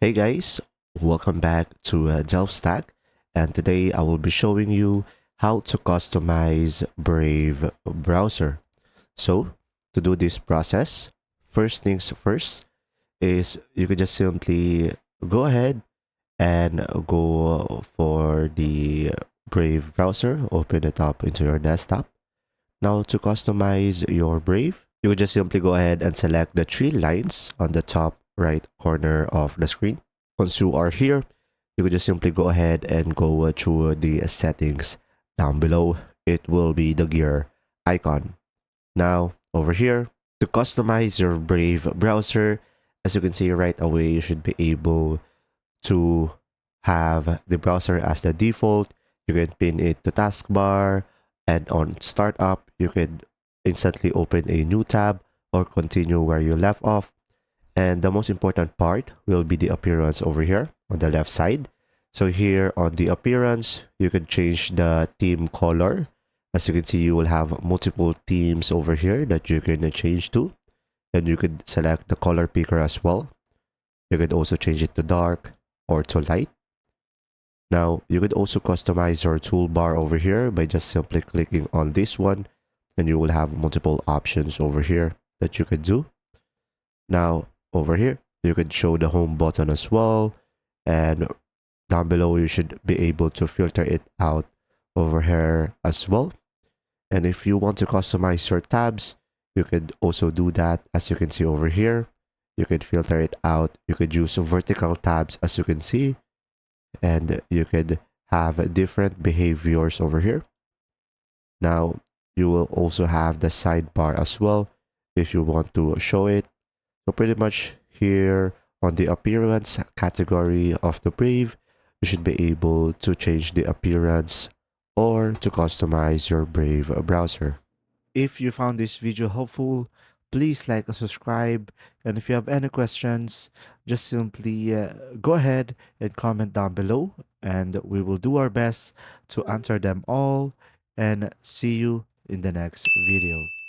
Hey guys, welcome back to Delve and today I will be showing you how to customize Brave browser. So to do this process, first things first is you could just simply go ahead and go for the Brave browser, open it up into your desktop. Now to customize your Brave, you would just simply go ahead and select the three lines on the top right corner of the screen. Once you are here, you could just simply go ahead and go through the settings down below. It will be the gear icon. Now, over here, to customize your Brave browser, as you can see right away, you should be able to have the browser as the default. You can pin it to taskbar, and on startup, you could instantly open a new tab or continue where you left off. And the most important part will be the appearance over here on the left side. So here on the appearance, you can change the theme color. As you can see, you will have multiple themes over here that you can change to. And you could select the color picker as well. You could also change it to dark or to light. Now, you could also customize your toolbar over here by just simply clicking on this one. And you will have multiple options over here that you could do. Now, over here, you could show the home button as well. And down below, you should be able to filter it out over here as well. And if you want to customize your tabs, you could also do that. As you can see over here, you could filter it out. You could use vertical tabs, as you can see, and you could have different behaviors over here. Now, you will also have the sidebar as well if you want to show it. So pretty much here on the appearance category of the Brave, you should be able to change the appearance or to customize your Brave browser. If you found this video helpful, please like and subscribe. And if you have any questions, just simply go ahead and comment down below, and we will do our best to answer them all. And see you in the next video.